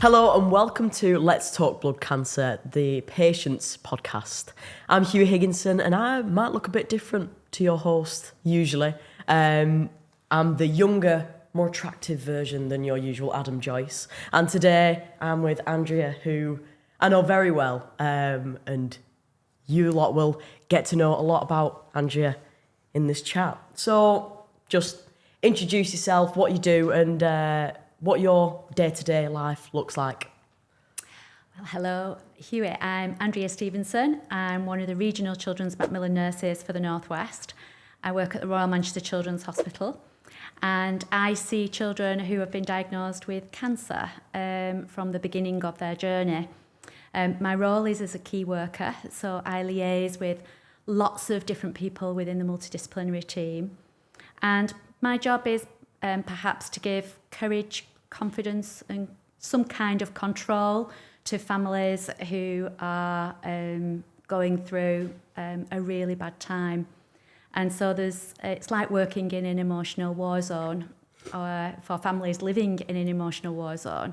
Hello and welcome to Let's Talk Blood Cancer, the Patients podcast. I'm Hughie Higginson and I might look a bit different to your host usually. I'm the younger, more attractive version than your usual Adam Joyce. And today I'm with Andrea, who I know very well, and you lot will get to know a lot about Andrea in this chat. So just introduce yourself, what you do, and what your day-to-day life looks like. Well, hello, Hughie. I'm Andrea Stevenson. I'm one of the regional children's Macmillan Nurses for the North West. I work at the Royal Manchester Children's Hospital, and I see children who have been diagnosed with cancer from the beginning of their journey. My role is as a key worker, so I liaise with lots of different people within the multidisciplinary team. And my job is perhaps to give courage, confidence and some kind of control to families who are going through a really bad time. And so it's like working in an emotional war zone for families living in an emotional war zone.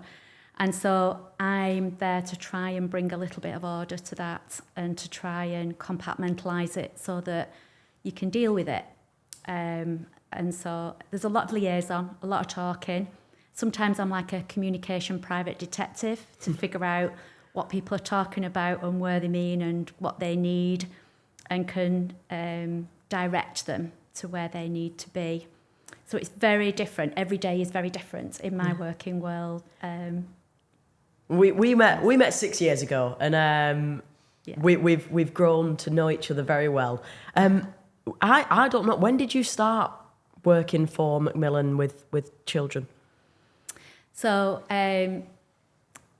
And so I'm there to try and bring a little bit of order to that and to try and compartmentalise it so that you can deal with it. And so there's a lot of liaison, a lot of talking. Sometimes I'm like a communication private detective to figure out what people are talking about and where they mean and what they need, and can direct them to where they need to be. So it's very different. Every day is very different in my working world. We met 6 years ago, and we've grown to know each other very well. I don't know, when did you start working for Macmillan with children? So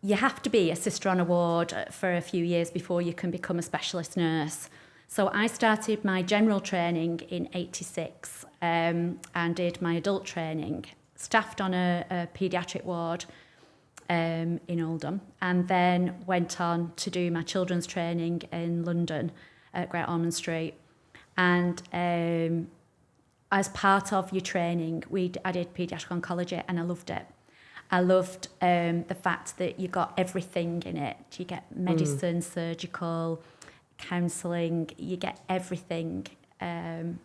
you have to be a sister on a ward for a few years before you can become a specialist nurse. So I started my general training in '86 and did my adult training, staffed on a paediatric ward in Oldham, and then went on to do my children's training in London at Great Ormond Street. And as part of your training, I did paediatric oncology, and I loved it. I loved the fact that you got everything in it. You get medicine, surgical, counselling, you get everything in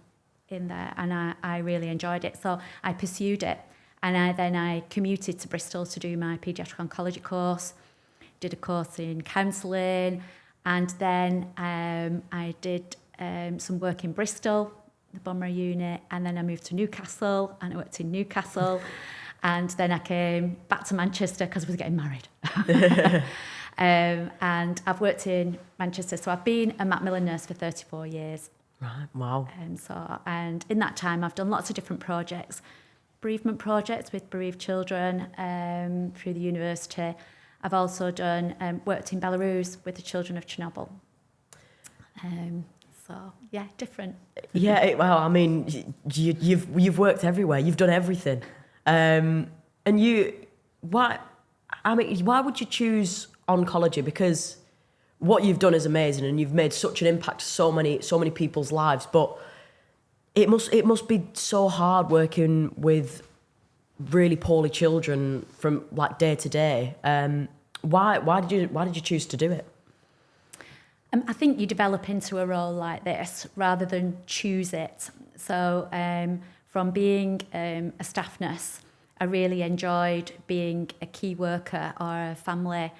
there, and I really enjoyed it. So I pursued it, and I commuted to Bristol to do my paediatric oncology course, did a course in counselling, and then I did some work in Bristol, the Borough unit, and then I moved to Newcastle, and I worked in Newcastle. And then I came back to Manchester because I was getting married. And I've worked in Manchester. So I've been a Macmillan nurse for 34 years. Right, wow. And in that time, I've done lots of different projects. Bereavement projects with bereaved children through the university. I've also done worked in Belarus with the children of Chernobyl. So, yeah, different. Yeah, well, I mean, you've worked everywhere. You've done everything. And why would you choose oncology? Because what you've done is amazing, and you've made such an impact to so many people's lives. But it must be so hard working with really poorly children from like day to day. Why did you choose to do it? I think you develop into a role like this rather than choose it. So from being a staff nurse, I really enjoyed being a key worker or a family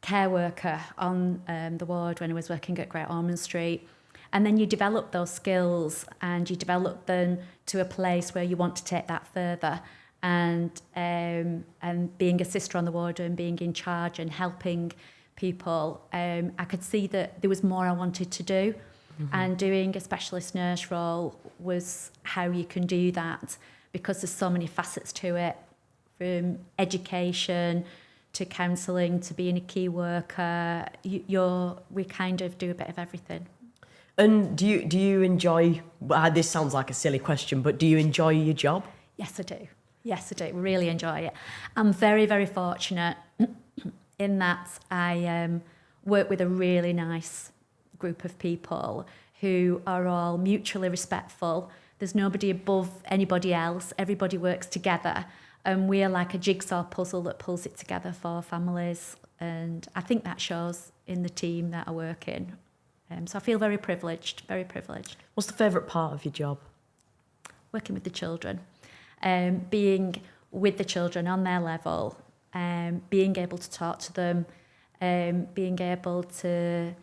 care worker on the ward when I was working at Great Ormond Street. And then you develop those skills and you develop them to a place where you want to take that further. And being a sister on the ward and being in charge and helping people, I could see that there was more I wanted to do. Mm-hmm. And doing a specialist nurse role was how you can do that, because there's so many facets to it, from education to counselling to being a key worker. We kind of do a bit of everything. And do you enjoy, this sounds like a silly question, but do you enjoy your job? Yes, I do. Yes, I do. Really enjoy it. I'm very, very fortunate in that I work with a really nice group of people who are all mutually respectful. There's nobody above anybody else. Everybody works together. And we're like a jigsaw puzzle that pulls it together for families. And I think that shows in the team that I work in. So I feel very privileged, very privileged. What's the favourite part of your job? Working with the children, being with the children on their level, being able to talk to them, being able to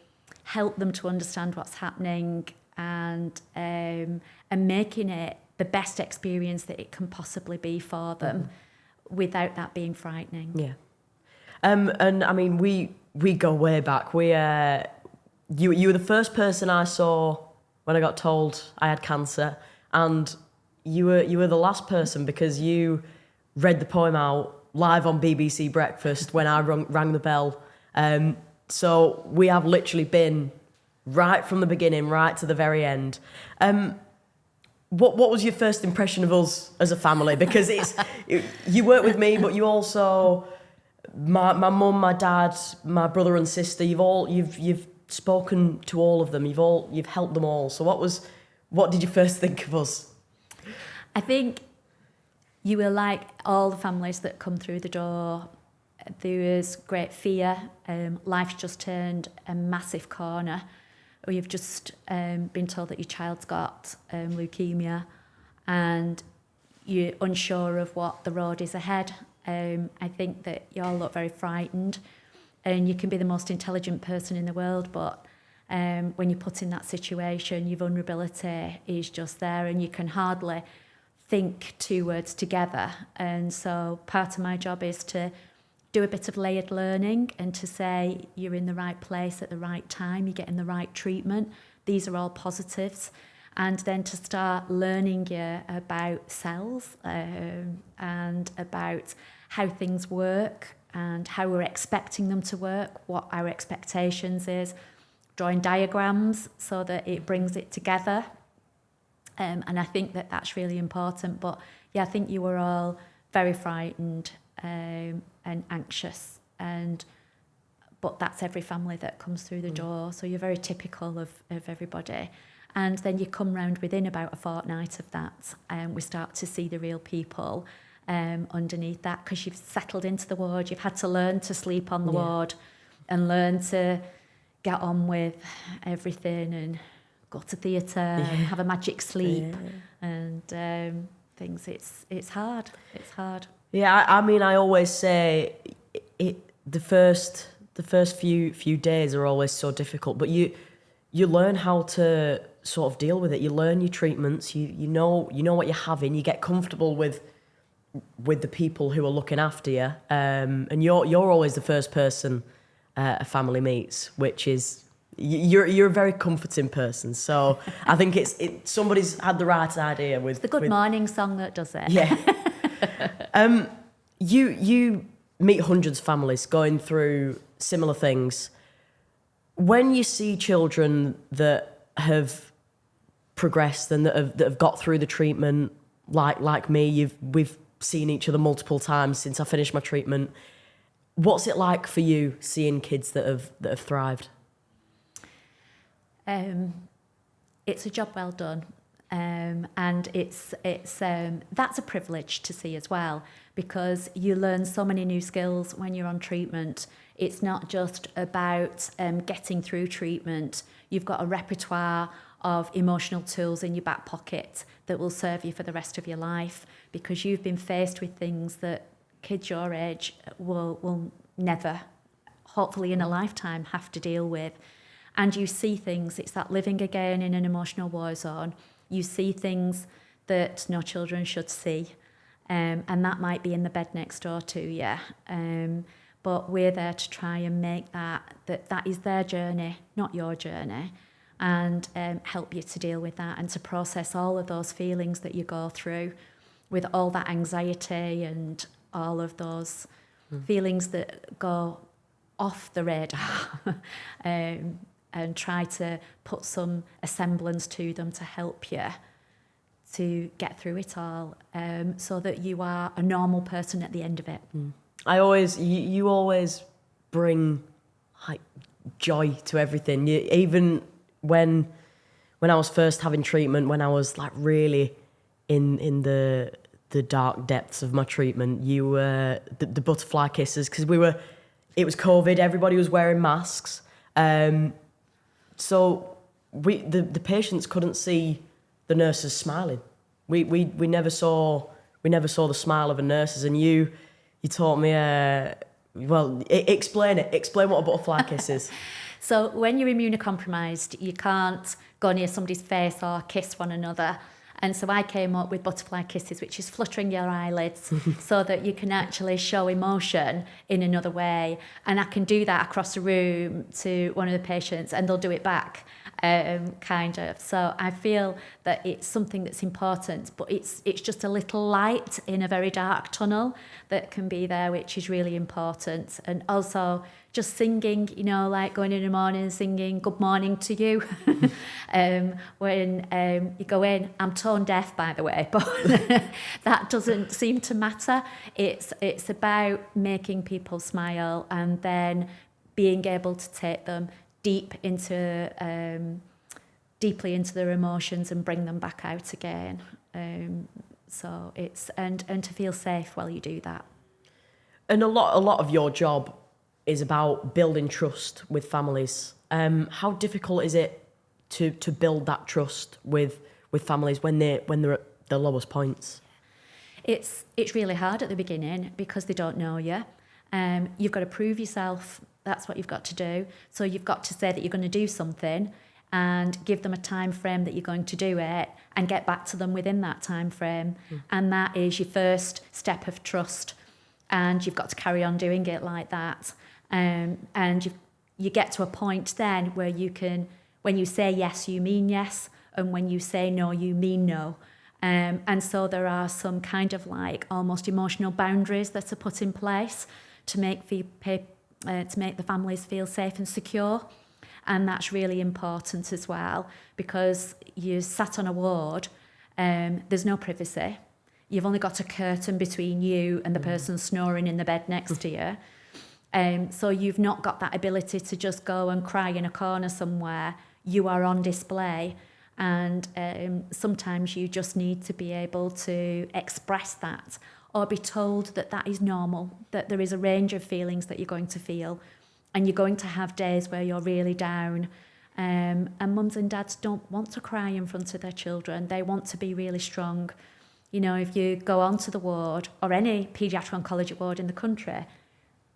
help them to understand what's happening, and making it the best experience that it can possibly be for them, without that being frightening. Yeah. And I mean, we go way back. You were the first person I saw when I got told I had cancer, and you were the last person because you read the poem out live on BBC Breakfast when I rang the bell. So we have literally been right from the beginning, right to the very end. What was your first impression of us as a family? Because you work with me, but you also, my mum, my dad, my brother and sister. You've spoken to all of them. You've helped them all. So what did you first think of us? I think you were like all the families that come through the door. There was great fear. Life's just turned a massive corner. Or you've just been told that your child's got leukemia, and you're unsure of what the road is ahead. I think that you all look very frightened, and you can be the most intelligent person in the world, but when you're put in that situation, your vulnerability is just there, and you can hardly think two words together. And so part of my job is to do a bit of layered learning and to say you're in the right place at the right time, you're getting the right treatment. These are all positives. And then to start learning about cells and about how things work and how we're expecting them to work, what our expectations is, drawing diagrams so that it brings it together. And I think that that's really important. But yeah, I think you were all very frightened and anxious, but that's every family that comes through the door. So you're very typical of everybody. And then you come round within about a fortnight of that, and we start to see the real people underneath that, because you've settled into the ward, you've had to learn to sleep on the ward and learn to get on with everything and go to theatre and have a magic sleep and things. It's hard. It's hard. Yeah, I mean, I always say the first few days are always so difficult, but you learn how to sort of deal with it. You learn your treatments. You know what you're having. You get comfortable with the people who are looking after you, and you're always the first person a family meets, which is you're a very comforting person. So I think somebody's had the right idea with it's the Good Morning song that does it. Yeah. You meet hundreds of families going through similar things. When you see children that have progressed and that have got through the treatment, like me, we've seen each other multiple times since I finished my treatment. What's it like for you seeing kids that have thrived? It's a job well done. And it's that's a privilege to see as well, because you learn so many new skills when you're on treatment. It's not just about getting through treatment. You've got a repertoire of emotional tools in your back pocket that will serve you for the rest of your life, because you've been faced with things that kids your age will never, hopefully in a lifetime, have to deal with. And you see things, it's that living again in an emotional war zone. You see things that no children should see, and that might be in the bed next door to you. But we're there to try and make that is their journey, not your journey, and help you to deal with that and to process all of those feelings that you go through with all that anxiety and all of those feelings that go off the radar. And try to put some semblance to them to help you to get through it all, so that you are a normal person at the end of it. You always bring like joy to everything. Even when I was first having treatment, when I was like really in the the dark depths of my treatment. You were the butterfly kisses, because it was COVID. Everybody was wearing masks, so the patients couldn't see the nurses smiling. We never saw the smile of the nurses, and you taught me. Explain it. Explain what a butterfly kiss is. So when you're immunocompromised, you can't go near somebody's face or kiss one another. And so I came up with butterfly kisses, which is fluttering your eyelids so that you can actually show emotion in another way. And I can do that across the room to one of the patients and they'll do it back, kind of. So I feel that it's something that's important, but it's just a little light in a very dark tunnel that can be there, which is really important. And also just singing, like going in the morning and singing good morning to you. When you go in, I'm tone deaf, by the way, but that doesn't seem to matter. It's about making people smile and then being able to take them deeply into their emotions and bring them back out again. So it's and to feel safe while you do that. And a lot of your job is about building trust with families. How difficult is it to build that trust with families when they're at the lowest points? It's really hard at the beginning because they don't know you. You've got to prove yourself. That's what you've got to do. So you've got to say that you're going to do something and give them a time frame that you're going to do it and get back to them within that time frame. And that is your first step of trust. And you've got to carry on doing it like that. And you get to a point then where you can, when you say yes, you mean yes. And when you say no, you mean no. And so there are some kind of like almost emotional boundaries that are put in place to make the families feel safe and secure. And that's really important as well, because you sat on a ward, there's no privacy. You've only got a curtain between you and the person snoring in the bed next to you. So you've not got that ability to just go and cry in a corner somewhere. You are on display. And sometimes you just need to be able to express that or be told that that is normal, that there is a range of feelings that you're going to feel. And you're going to have days where you're really down. And mums and dads don't want to cry in front of their children. They want to be really strong. If you go onto the ward or any paediatric oncology ward in the country,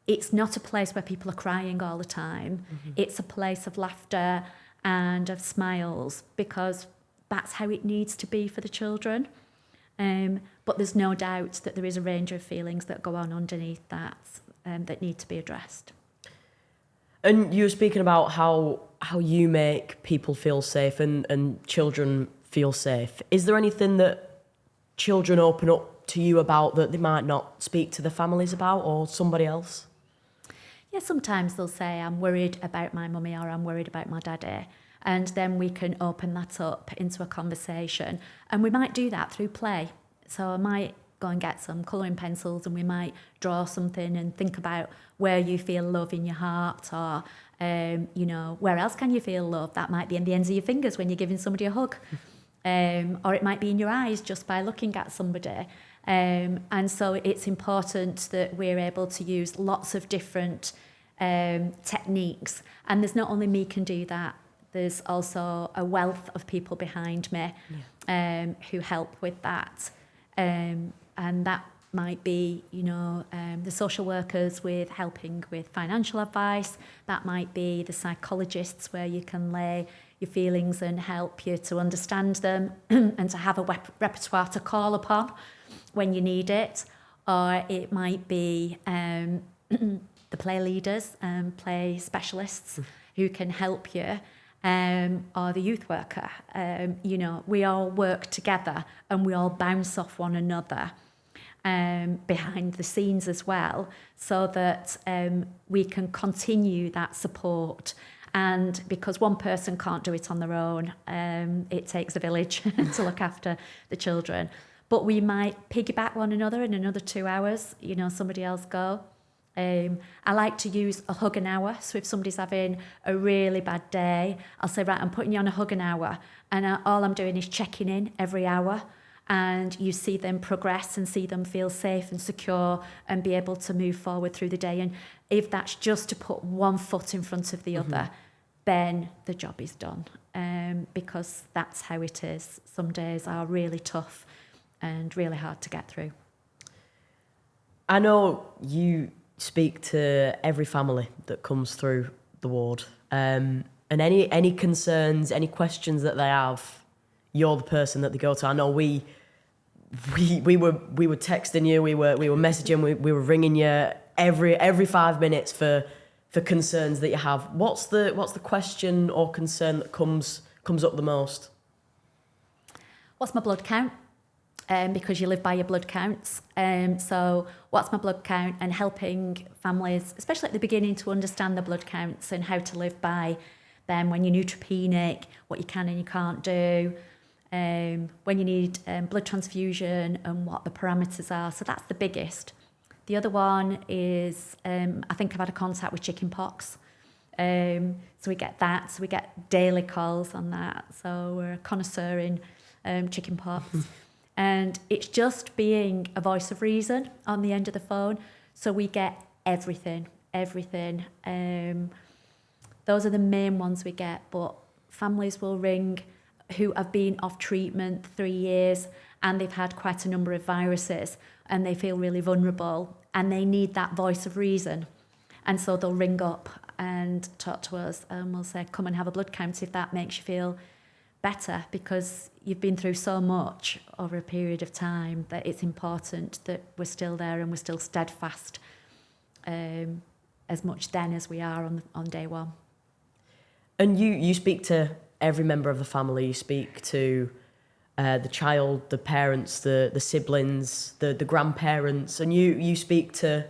it's not a place where people are crying all the time. It's a place of laughter and of smiles, because that's how it needs to be for the children. But there's no doubt that there is a range of feelings that go on underneath that that need to be addressed. And you were speaking about how you make people feel safe and children feel safe. Is there anything that children open up to you about that they might not speak to the families about, or somebody else? Yeah, sometimes they'll say, I'm worried about my mummy or I'm worried about my daddy. And then we can open that up into a conversation. And we might do that through play. So I might go and get some colouring pencils and we might draw something and think about where you feel love in your heart, or, where else can you feel love? That might be in the ends of your fingers when you're giving somebody a hug. Or it might be in your eyes just by looking at somebody. And so it's important that we're able to use lots of different techniques. And there's not only me can do that, there's also a wealth of people behind me who help with that. And that might be, the social workers with helping with financial advice. That might be the psychologists where you can lay your feelings and help you to understand them and to have a repertoire to call upon when you need it. Or it might be the play leaders and play specialists who can help you, or the youth worker. We all work together and we all bounce off one another behind the scenes as well, so that we can continue that support. And because one person can't do it on their own, it takes a village to look after the children. But we might piggyback one another in another 2 hours, somebody else go. I like to use a hug an hour. So if somebody's having a really bad day, I'll say, right, I'm putting you on a hug an hour. And all I'm doing is checking in every hour. and you see them progress and see them feel safe and secure and be able to move forward through the day. And if that's just to put one foot in front of the other, then the job is done, because that's how it is. Some days are really tough and really hard to get through. I know you speak to every family that comes through the ward, and any concerns, any questions that they have, you're the person that they go to. I know we were texting you, we were messaging, we were ringing you every 5 minutes for concerns that you have. What's the question or concern that comes up the most? What's my blood count? Because you live by your blood counts. So what's my blood count, and helping families, especially at the beginning, to understand the blood counts and how to live by them when you're neutropenic, what you can and you can't do, when you need blood transfusion and what the parameters are. So that's the biggest. The other one is, I think I've had a contact with chicken pox. So we get that. So we get daily calls on that. So we're a connoisseur in chicken pox. And it's just being a voice of reason on the end of the phone. So we get everything. Those are the main ones we get. But families will ring who have been off treatment 3 years and they've had quite a number of viruses and they feel really vulnerable and they need that voice of reason. And so they'll ring up and talk to us and we'll say, come and have a blood count if that makes you feel better, because you've been through so much over a period of time that it's important that we're still there and we're still steadfast, as much then as we are on day one. And you speak to every member of the family. You speak to the child, the parents, the siblings, the grandparents, and you speak to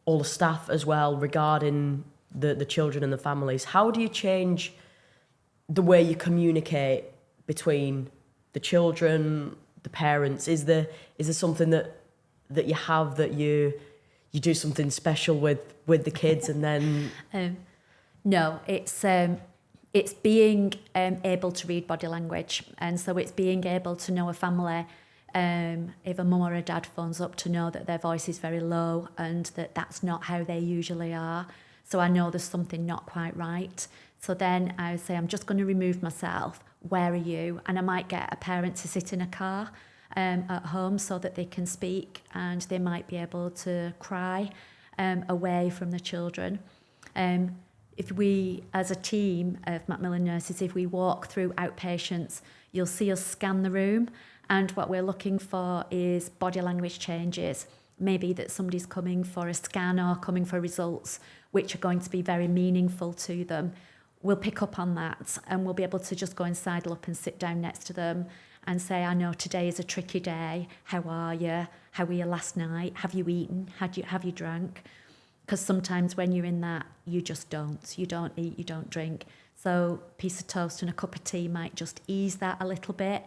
all the staff as well regarding the children and the families. How do you change the way you communicate between the children, the parents? Is there something that you have that you do something special with the kids and then? No, it's being able to read body language, and so it's being able to know a family. If a mum or a dad phones up, to know that their voice is very low and that that's not how they usually are. So I know there's something not quite right. So then I would say, I'm just going to remove myself. Where are you? And I might get a parent to sit in a car at home so that they can speak, and they might be able to cry away from the children. If we, as a team of Macmillan nurses, if we walk through outpatients, you'll see us scan the room, and what we're looking for is body language changes. Maybe that somebody's coming for a scan or coming for results, which are going to be very meaningful to them. We'll pick up on that, and we'll be able to just go and sidle up and sit down next to them and say, I know today is a tricky day. How are you? How were you last night? Have you eaten? Have you drank? Because sometimes when you're in that, you just don't. You don't eat, you don't drink. So a piece of toast and a cup of tea might just ease that a little bit.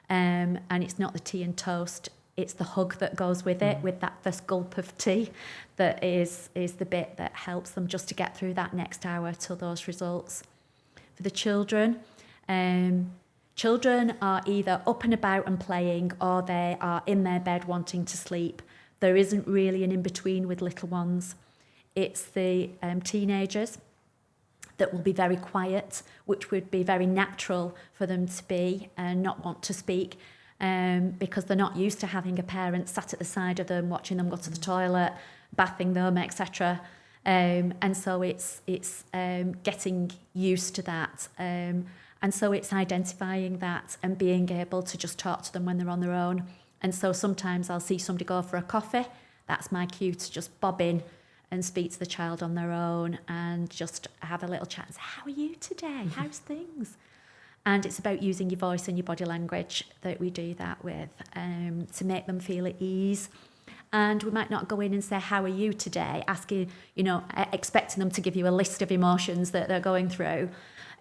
And it's not the tea and toast, it's the hug that goes with it, with that first gulp of tea, that is the bit that helps them just to get through that next hour till those results. For the children, children are either up and about and playing, or they are in their bed wanting to sleep. There isn't really an in-between with little ones. It's the teenagers that will be very quiet, which would be very natural for them to be and not want to speak, because they're not used to having a parent sat at the side of them, watching them go to the toilet, bathing them, etc. And so it's getting used to that. And so it's identifying that and being able to just talk to them when they're on their own. And so sometimes I'll see somebody go for a coffee. That's my cue to just bob in and speak to the child on their own and just have a little chat and say, how are you today? How's things? And it's about using your voice and your body language that we do that with, to make them feel at ease. And we might not go in and say, how are you today? Asking, expecting them to give you a list of emotions that they're going through.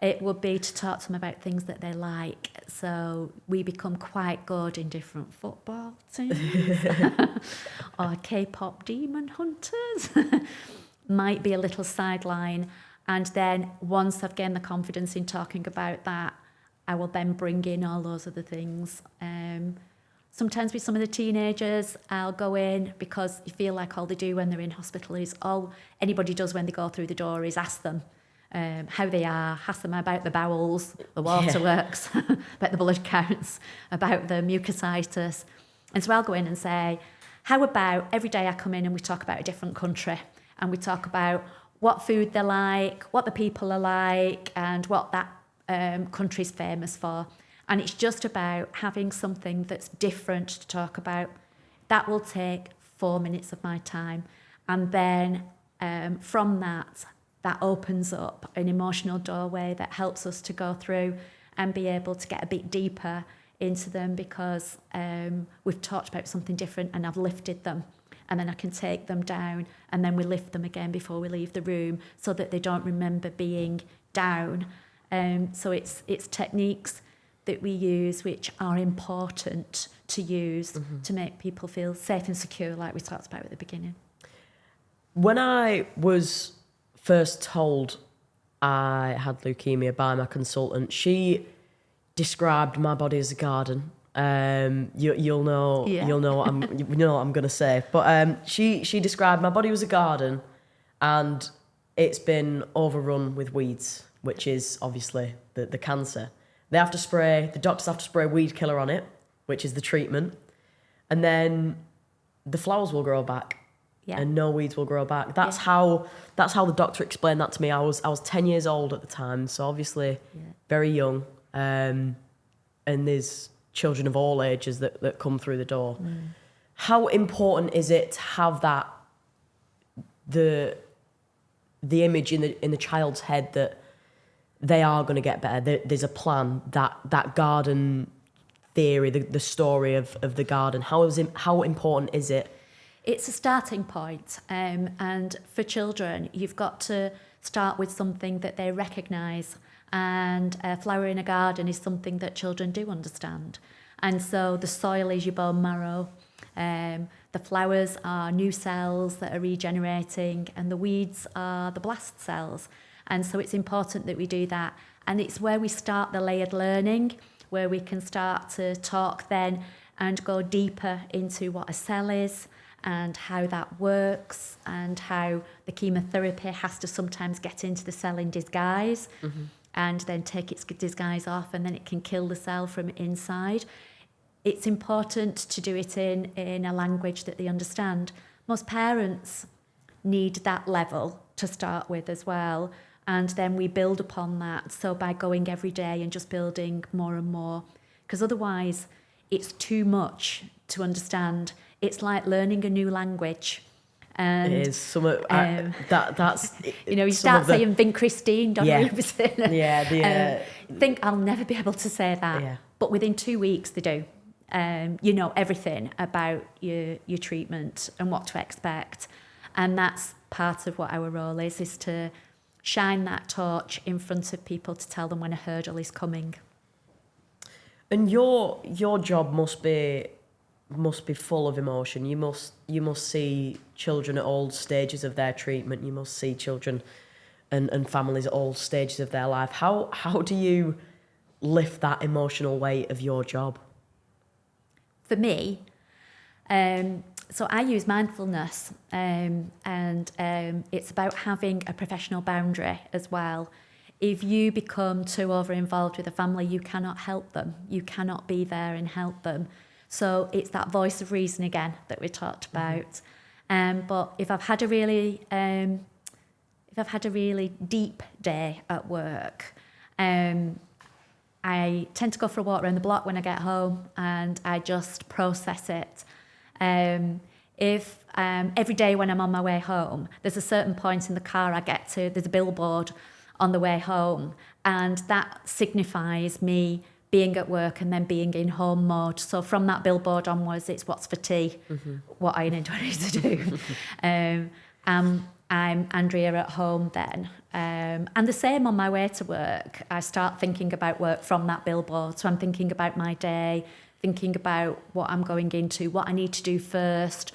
It would be to talk to them about things that they like. So we become quite good in different football teams or K-pop demon hunters. Might be a little sideline. And then once I've gained the confidence in talking about that, I will then bring in all those other things. Sometimes with some of the teenagers, I'll go in because you feel like all they do when they're in hospital is all anybody does when they go through the door is ask them how they are, ask them about the bowels, the waterworks, about the blood counts, about the mucositis. And so I'll go in and say, how about every day I come in and we talk about a different country and we talk about what food they like, what the people are like, and what that country's famous for. And it's just about having something that's different to talk about. That will take 4 minutes of my time. And then from that opens up an emotional doorway that helps us to go through and be able to get a bit deeper into them because we've talked about something different and I've lifted them. And then I can take them down and then we lift them again before we leave the room so that they don't remember being down. So it's techniques that we use which are important to use to make people feel safe and secure, like we talked about at the beginning. When I was first told I had leukemia by my consultant, she described my body as a garden. You'll know what I'm gonna say, but she described my body as a garden, and it's been overrun with weeds, which is obviously the cancer. The doctors have to spray weed killer on it, which is the treatment. And then the flowers will grow back and no weeds will grow back. That's how the doctor explained that to me. I was 10 years old at the time, so obviously very young. And there's children of all ages that come through the door. How important is it to have that, the image in the child's head that they are going to get better? There's a plan, that garden theory, the story of the garden. How important is it? It's a starting point. And for children, you've got to start with something that they recognise. And a flower in a garden is something that children do understand. And so the soil is your bone marrow. The flowers are new cells that are regenerating, and the weeds are the blast cells. And so it's important that we do that. And it's where we start the layered learning, where we can start to talk then and go deeper into what a cell is and how that works and how the chemotherapy has to sometimes get into the cell in disguise and then take its disguise off, and then it can kill the cell from inside. It's important to do it in a language that they understand. Most parents need that level to start with as well. And then we build upon that. So by going every day and just building more and more, because otherwise it's too much to understand. It's like learning a new language. And it is that's you start saying "Vin Christine," don't you? Think I'll never be able to say that. But within 2 weeks they do. You know everything about your treatment and what to expect. And that's part of what our role is to shine that torch in front of people to tell them when a hurdle is coming. And your job must be full of emotion. You must see children at all stages of their treatment. You must see children and families at all stages of their life. How do you lift that emotional weight of your job? For me, so I use mindfulness, and it's about having a professional boundary as well. If you become too over-involved with a family, you cannot help them. You cannot be there and help them. So it's that voice of reason again that we talked about. But if I've had a really deep day at work, I tend to go for a walk around the block when I get home, and I just process it. If every day when I'm on my way home, there's a certain point in the car I get to, there's a billboard on the way home, and that signifies me being at work and then being in home mode. So from that billboard onwards, it's what's for tea, what I need to do. I'm Andrea at home then. And the same on my way to work. I start thinking about work from that billboard. So I'm thinking about my day, thinking about what I'm going into, what I need to do first,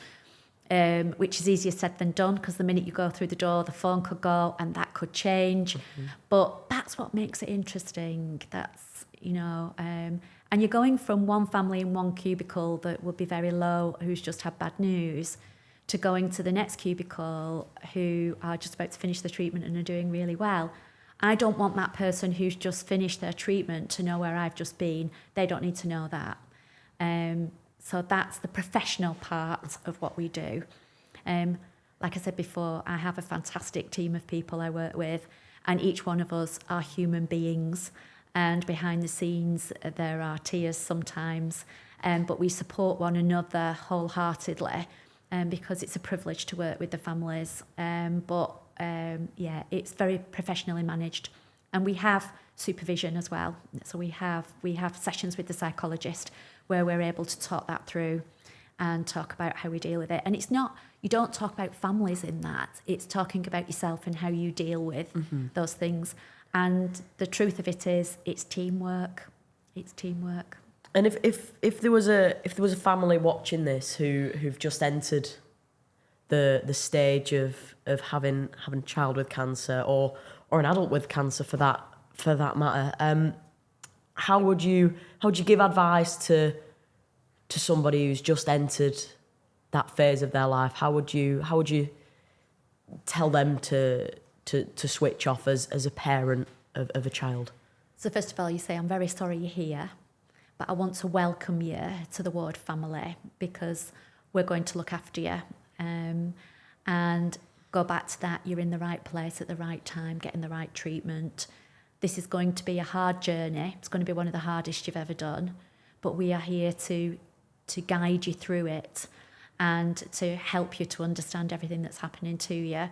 which is easier said than done, because the minute you go through the door, the phone could go and that could change. But that's what makes it interesting. That's, and And you're going from one family in one cubicle that would be very low, who's just had bad news, to going to the next cubicle who are just about to finish the treatment and are doing really well. I don't want that person who's just finished their treatment to know where I've just been. They don't need to know that. So that's the professional part of what we do. Like I said before, I have a fantastic team of people I work with, and each one of us are human beings. And behind the scenes, there are tears sometimes, but we support one another wholeheartedly, because it's a privilege to work with the families. It's very professionally managed, and we have supervision as well. So we have sessions with the psychologist where we're able to talk that through and talk about how we deal with it. And it's not, you don't talk about families in that. It's talking about yourself and how you deal with those things. And the truth of it is, it's teamwork. It's teamwork. And if there was a family watching this who've just entered the stage of having a child with cancer or an adult with cancer for that matter, how would you give advice to somebody who's just entered that phase of their life? How would you tell them to switch off as a parent of a child? So first of all, you say, I'm very sorry you're here, but I want to welcome you to the Ward family, because we're going to look after you. And go back to that, you're in the right place at the right time, getting the right treatment. This is going to be a hard journey. It's going to be one of the hardest you've ever done, but we are here to guide you through it and to help you to understand everything that's happening to you.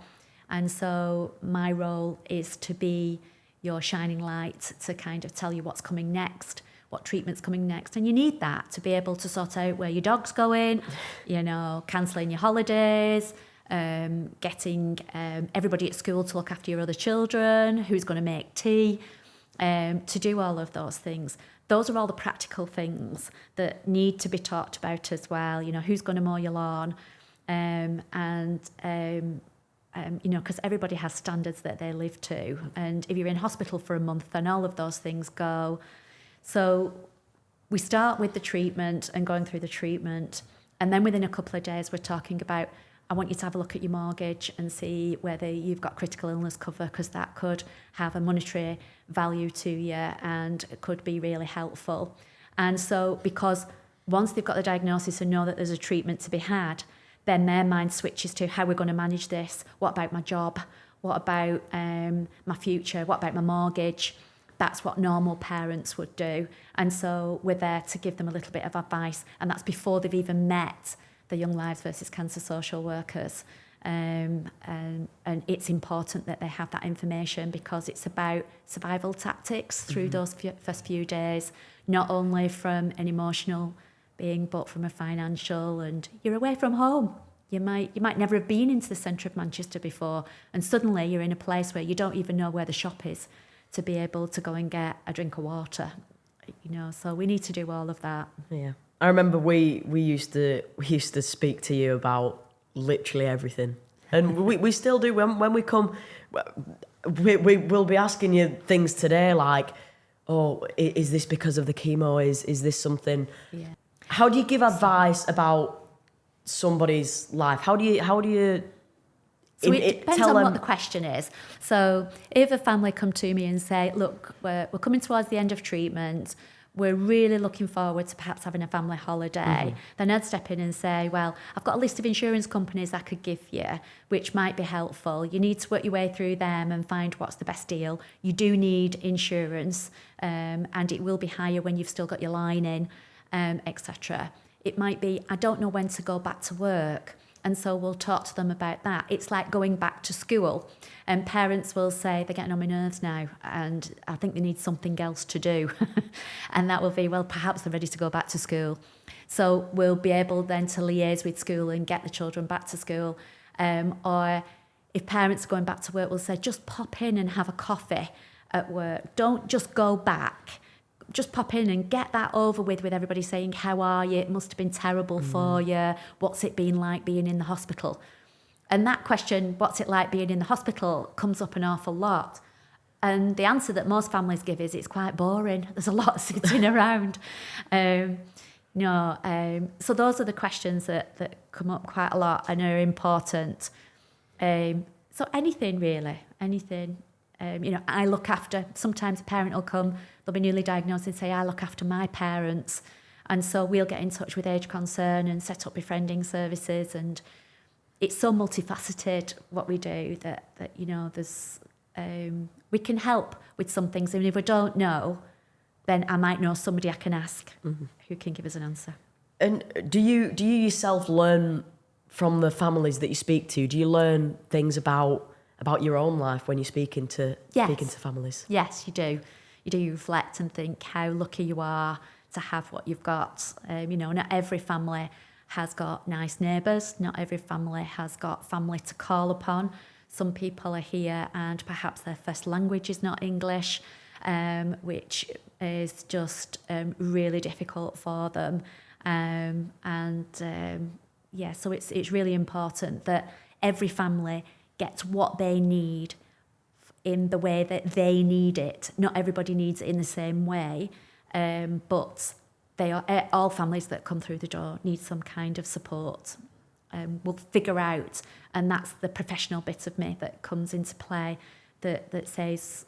And so my role is to be your shining light, to kind of tell you what's coming next, what treatment's coming next. And you need that to be able to sort out where your dog's going, cancelling your holidays, getting everybody at school to look after your other children, who's going to make tea, to do all of those things. Those are all the practical things that need to be talked about as well. Who's going to mow your lawn, because everybody has standards that they live to. And if you're in hospital for a month, then all of those things go. So we start with the treatment and going through the treatment. And then within a couple of days, we're talking about, I want you to have a look at your mortgage and see whether you've got critical illness cover, because that could have a monetary value to you and it could be really helpful. And so, because once they've got the diagnosis and know that there's a treatment to be had, then their mind switches to, how we're going to manage this. What about my job? What about my future? What about my mortgage? That's what normal parents would do. And so we're there to give them a little bit of advice. And that's before they've even met the Young Lives versus Cancer social workers. And it's important that they have that information, because it's about survival tactics through those first few days, not only from an emotional being, but from a financial. And you're away from home. You might never have been into the centre of Manchester before, and suddenly you're in a place where you don't even know where the shop is to be able to go and get a drink of water. So we need to do all of that. Yeah, I remember we used to speak to you about literally everything, and we still do when we come. We'll be asking you things today like, oh, is this because of the chemo? Is this something? Yeah. How do you give advice about somebody's life? How do you? So it depends on what the question is. So if a family come to me and say, look, we're coming towards the end of treatment, we're really looking forward to perhaps having a family holiday, then I'd step in and say, well, I've got a list of insurance companies I could give you, which might be helpful. You need to work your way through them and find what's the best deal. You do need insurance, and it will be higher when you've still got your line in, etc. It might be, I don't know when to go back to work. And so we'll talk to them about that. It's like going back to school. And parents will say, they're getting on my nerves now, and I think they need something else to do. And that will be, well, perhaps they're ready to go back to school. So we'll be able then to liaise with school and get the children back to school. Or if parents are going back to work, we'll say, just pop in and have a coffee at work. Don't just go back. Just pop in and get that over with everybody saying, how are you? It must have been terrible for you. What's it been like being in the hospital? And that question, what's it like being in the hospital, comes up an awful lot. And the answer that most families give is it's quite boring. There's a lot sitting around. So those are the questions that come up quite a lot and are important. So anything really, anything. I look after, sometimes a parent will come, they'll be newly diagnosed and say, I look after my parents. And so we'll get in touch with Age Concern and set up befriending services. And it's so multifaceted what we do that there's we can help with some things. And if we don't know, then I might know somebody I can ask who can give us an answer. And do you yourself learn from the families that you speak to? Do you learn things about your own life when you're speaking to families? Yes, you do. You reflect and think how lucky you are to have what you've got. Not every family has got nice neighbours. Not every family has got family to call upon. Some people are here and perhaps their first language is not English, which is just really difficult for them. So it's really important that every family gets what they need in the way that they need it. Not everybody needs it in the same way, but all families that come through the door need some kind of support. We'll figure out, and that's the professional bit of me that comes into play, that says,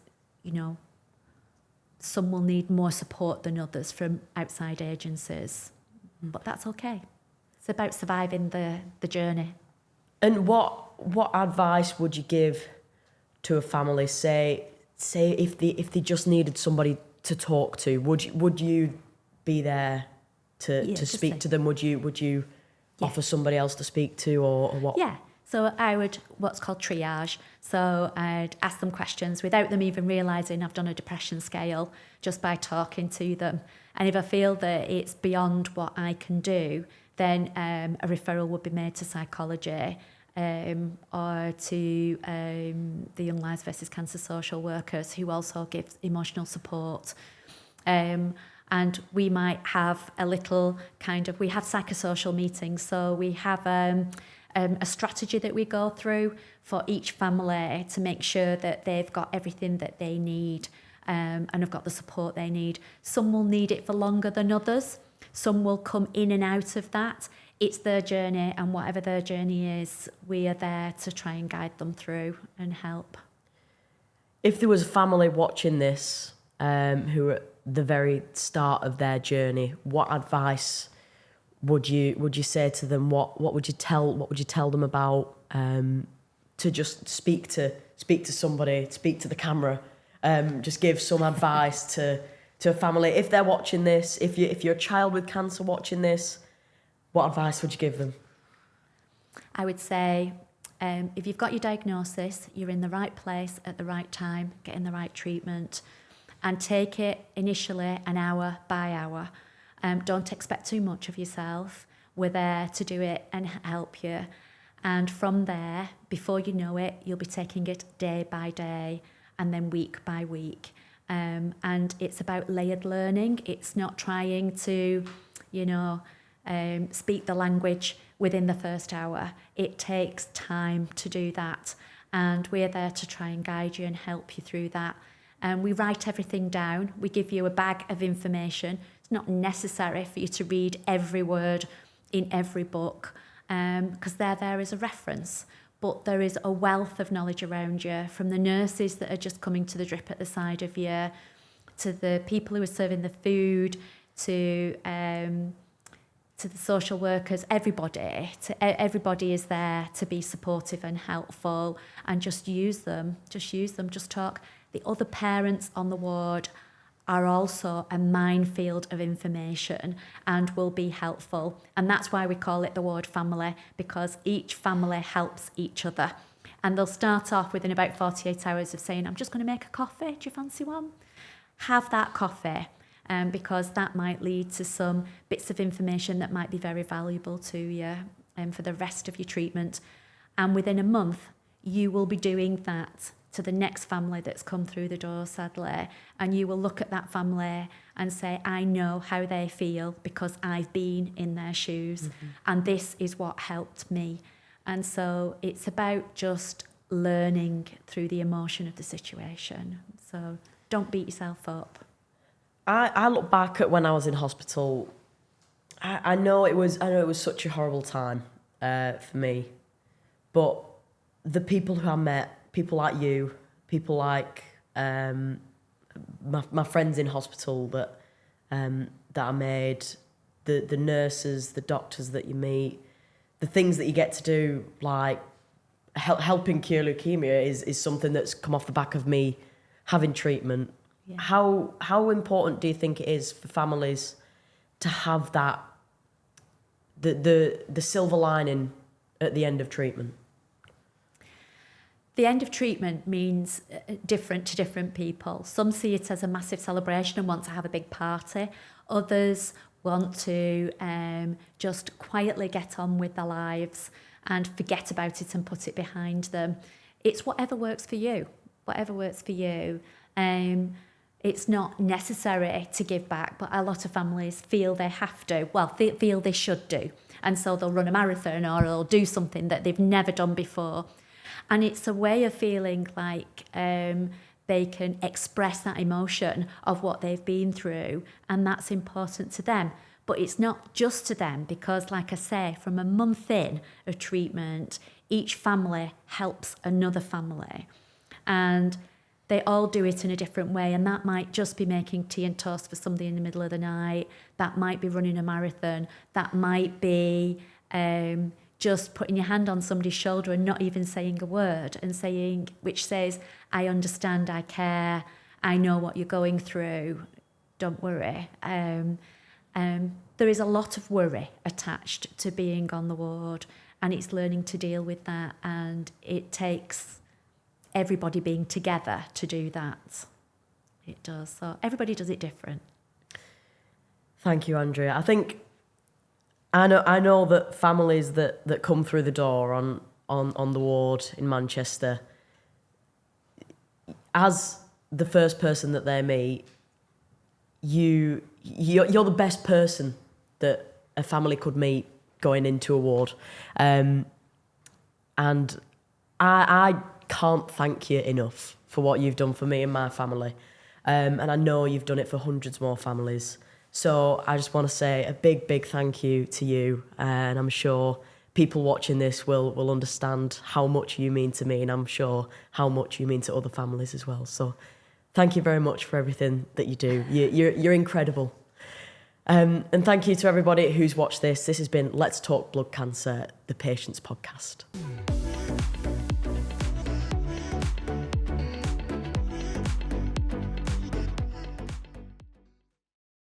some will need more support than others from outside agencies, but that's okay. It's about surviving the journey. And what advice would you give to a family? Say if they just needed somebody to talk to, would you be there to speak to them? Would you offer somebody else to speak to, or what? Yeah. So I would what's called triage. So I'd ask them questions without them even realising I've done a depression scale, just by talking to them. And if I feel that it's beyond what I can do, then a referral would be made to psychology or to the Young Lives versus Cancer social workers, who also give emotional support. And we might have we have psychosocial meetings. So we have a strategy that we go through for each family to make sure that they've got everything that they need and have got the support they need. Some will need it for longer than others. Some will come in and out of that. It's their journey, and whatever their journey is, we are there to try and guide them through and help. If there was a family watching this who are at the very start of their journey, what advice would you say to them? What would you tell them about to just speak to somebody, speak to the camera, just give some advice to a family if they're watching this? If you're a child with cancer watching this, what advice would you give them? I would say, if you've got your diagnosis, you're in the right place at the right time, getting the right treatment, and take it initially an hour by hour. Don't expect too much of yourself. We're there to do it and help you. And from there, before you know it, you'll be taking it day by day and then week by week. And it's about layered learning. It's not trying to, speak the language within the first hour. It takes time to do that. And we're there to try and guide you and help you through that. And we write everything down. We give you a bag of information. It's not necessary for you to read every word in every book, because they're there as a reference. But there is a wealth of knowledge around you, from the nurses that are just coming to the drip at the side of you, to the people who are serving the food, to the social workers. Everybody is there to be supportive and helpful, and just use them, just talk. The other parents on the ward are also a minefield of information and will be helpful. And that's why we call it the ward family, because each family helps each other. And they'll start off within about 48 hours of saying, I'm just going to make a coffee. Do you fancy one? Have that coffee, because that might lead to some bits of information that might be very valuable to you for the rest of your treatment. And within a month, you will be doing that to the next family that's come through the door, sadly, and you will look at that family and say, I know how they feel because I've been in their shoes, and this is what helped me. And so it's about just learning through the emotion of the situation. So don't beat yourself up. I look back at when I was in hospital. I know it was such a horrible time for me, but the people who I met, people like you, people like my friends in hospital that I made, the nurses, the doctors that you meet, the things that you get to do, like helping cure leukemia is something that's come off the back of me having treatment. Yeah. How important do you think it is for families to have that the silver lining at the end of treatment? The end of treatment means different to different people. Some see it as a massive celebration and want to have a big party. Others want to just quietly get on with their lives and forget about it and put it behind them. It's whatever works for you. Whatever works for you. It's not necessary to give back, but a lot of families feel they have to. Well, they feel they should do. And so they'll run a marathon or they'll do something that they've never done before. And it's a way of feeling like they can express that emotion of what they've been through, and that's important to them. But it's not just to them, because, like I say, from a month in of treatment, each family helps another family. And they all do it in a different way, and that might just be making tea and toast for somebody in the middle of the night. That might be running a marathon. That might be just putting your hand on somebody's shoulder and not even saying a word, and saying, which says, I understand, I care, I know what you're going through, don't worry. There is a lot of worry attached to being on the ward, and it's learning to deal with that, and it takes everybody being together to do that. It does. So everybody does it different. Thank you, Andrea. I think I know that families that come through the door on the ward in Manchester, as the first person that they meet, you're the best person that a family could meet going into a ward, and I can't thank you enough for what you've done for me and my family, and I know you've done it for hundreds more families. So I just want to say a big thank you to you, and I'm sure people watching this will understand how much you mean to me, and I'm sure how much you mean to other families as well. So thank you very much for everything that you do. You're incredible. And thank you to everybody who's watched this. This has been Let's Talk Blood Cancer, the Patients Podcast.